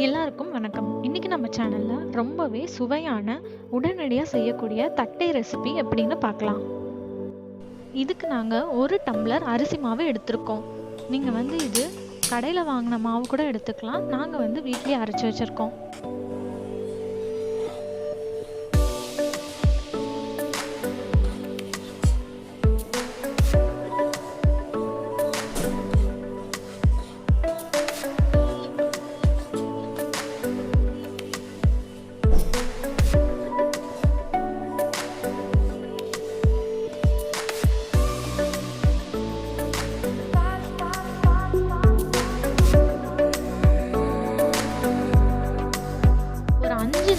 எல்லாருக்கும் வணக்கம். இன்னைக்கு நம்ம சேனல்ல ரொம்பவே சுவையான உடனடியாக செய்யக்கூடிய தட்டை ரெசிபி எப்படின்னு பார்க்கலாம். இதுக்கு நாங்கள் 1 டம்ளர் அரிசி மாவு எடுத்திருக்கோம். நீங்கள் இது கடையில் வாங்கின மாவு கூட எடுத்துக்கலாம். நாங்கள் வீட்டிலேயே அரைச்சி வச்சுருக்கோம்.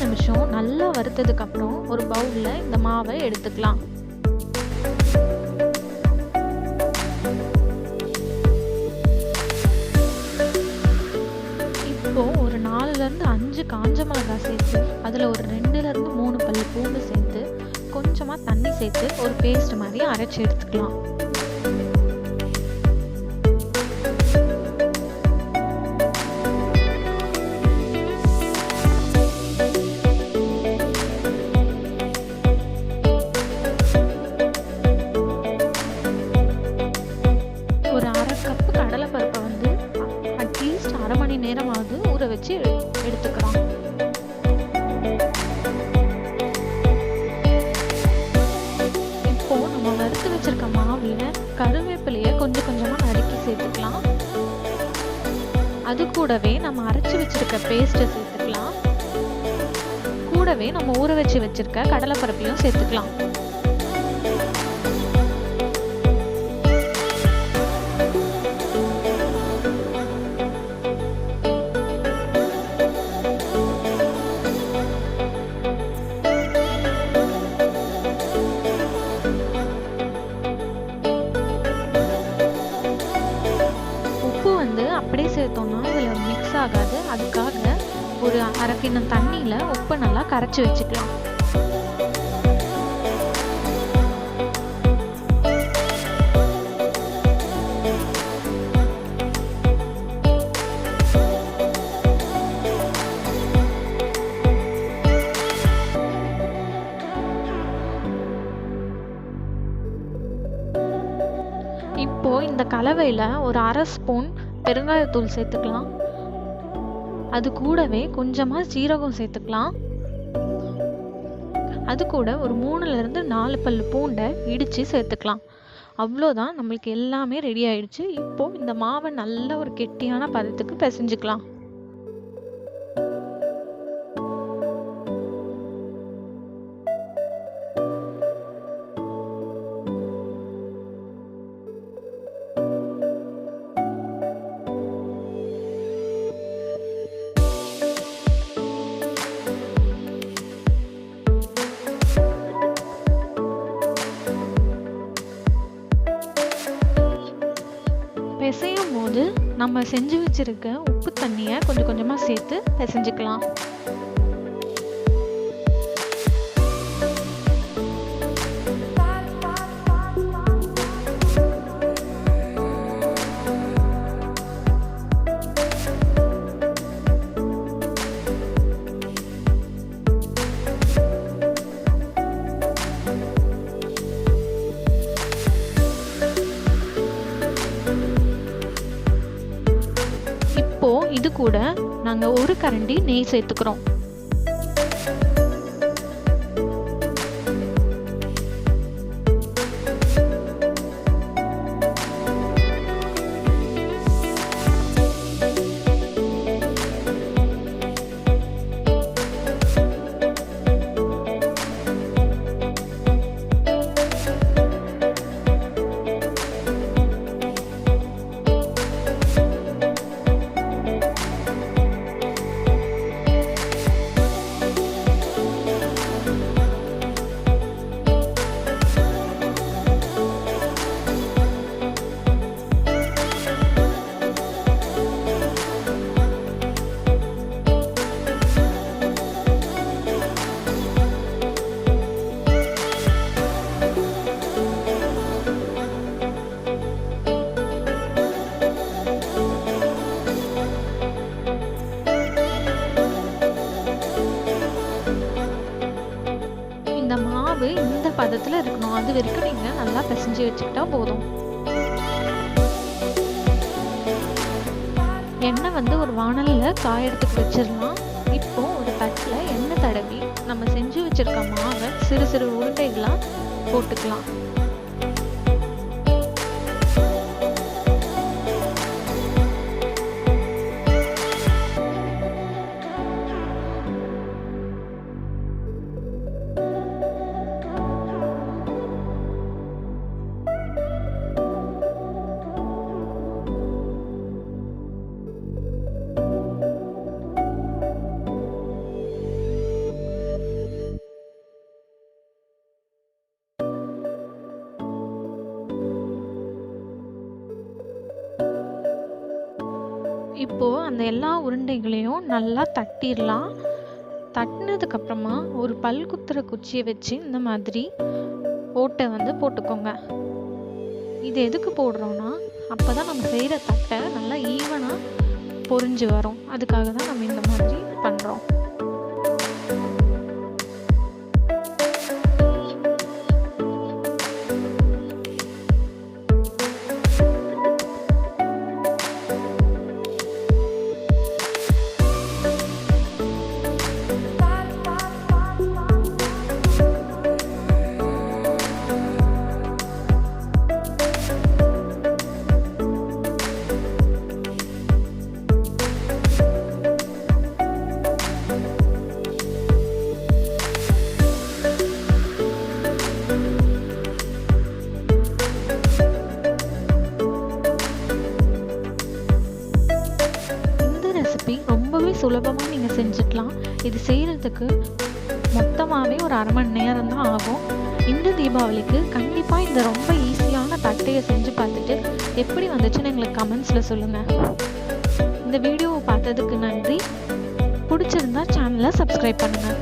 நிமிஷம் நல்லா வறுத்ததுக்கு அப்புறம் ஒரு பவுல்ல இந்த மாவை எடுத்துக்கலாம். இப்போ ஒரு 4ல இருந்து 5 காஞ்ச மிளகாய் சேர்த்து அதுல ஒரு 2ல இருந்து 3 பல்லு பூண்டு சேர்த்து கொஞ்சமா தண்ணி சேர்த்து ஒரு பேஸ்ட் மாதிரி அரைச்சு எடுத்துக்கலாம். ஒரு 1/2 கப்பு கடலைப்பருப்பை அட்லீஸ்ட் 1/2 மணி நேரமாவது ஊற வச்சு எடுத்துக்கலாம். இப்போ நம்ம வறுத்து வச்சிருக்க மாவுல கருவேப்பிலையை கொஞ்சம் கொஞ்சமா நறுக்கி சேர்த்துக்கலாம். அது கூடவே நம்ம அரைச்சு வச்சிருக்க பேஸ்ட்டை சேர்த்துக்கலாம். கூடவே நம்ம ஊற வச்சு வச்சிருக்க கடலைப்பருப்பையும் சேர்த்துக்கலாம். அப்படியே சேர்த்தோம்னா இதில் மிக்ஸ் ஆகாது. அதுக்காக ஒரு 1/2 கிண்ணம் தண்ணியில் உப்பை நல்லா கரைச்சி வச்சுக்கலாம். இப்போ இந்த கலவையில் ஒரு 1/2 ஸ்பூன் பெருங்காயத்தூள் சேர்த்துக்கலாம். அது கூடவே கொஞ்சமாக சீரகம் சேர்த்துக்கலாம். அது கூட ஒரு 3ல இருந்து 4 பல்லு பூண்டை இடித்து சேர்த்துக்கலாம். அவ்வளோதான், நம்மளுக்கு எல்லாமே ரெடி ஆயிடுச்சு. இப்போ இந்த மாவை நல்ல ஒரு கெட்டியான பதத்துக்கு பிசைஞ்சுக்கலாம். பிசையும் போது நம்ம செஞ்சு வச்சிருக்க உப்பு தண்ணியை கொஞ்சம் கொஞ்சமாக சேர்த்து பிசைஞ்சுக்கலாம். இப்போ இது கூட நாங்கள் 1 கரண்டி நெய் சேர்த்துக்கிறோம். மாவு இந்த பதத்தில் இருக்கணும். அது வரைக்கும் நீங்கள் நல்லா பிசைஞ்சு வச்சுக்கிட்டா போதும். எண்ணெய் வந்து ஒரு வாணலில் காயறதுக்கு வச்சிடலாம். இப்போ ஒரு தட்டில் எண்ணெய் தடவி நம்ம செஞ்சு வச்சிருக்க மாவை சிறு சிறு உருண்டைகளாக போட்டுக்கலாம். இப்போது அந்த எல்லா உருண்டைகளையும் நல்லா தட்டிடலாம். தட்டினதுக்கப்புறமா ஒரு பல் குத்துற குச்சியை வச்சு இந்த மாதிரி ஓட்டை வந்து போட்டுக்கோங்க. இது எதுக்கு போடுறோன்னா, அப்போ தான் நம்ம செய்கிற தட்டை நல்லா ஈவனாக பொரிஞ்சு வரும். அதுக்காக தான் நம்ம இந்த மாதிரி பண்ணுறோம். ரொம்பவே சுலபமாக நீங்கள் செஞ்சுக்கலாம். இது செய்கிறதுக்கு மொத்தமாகவே ஒரு 1/2 மணி நேரம் தான் ஆகும். இந்த தீபாவளிக்கு கண்டிப்பாக இந்த ரொம்ப ஈஸியான தட்டையை செஞ்சு பார்த்துட்டு எப்படி வந்துச்சுன்னு எங்களுக்கு கமெண்ட்ஸில் சொல்லுங்கள். இந்த வீடியோவை பார்த்ததுக்கு நன்றி. பிடிச்சிருந்தா சேனலை சப்ஸ்கிரைப் பண்ணுங்கள்.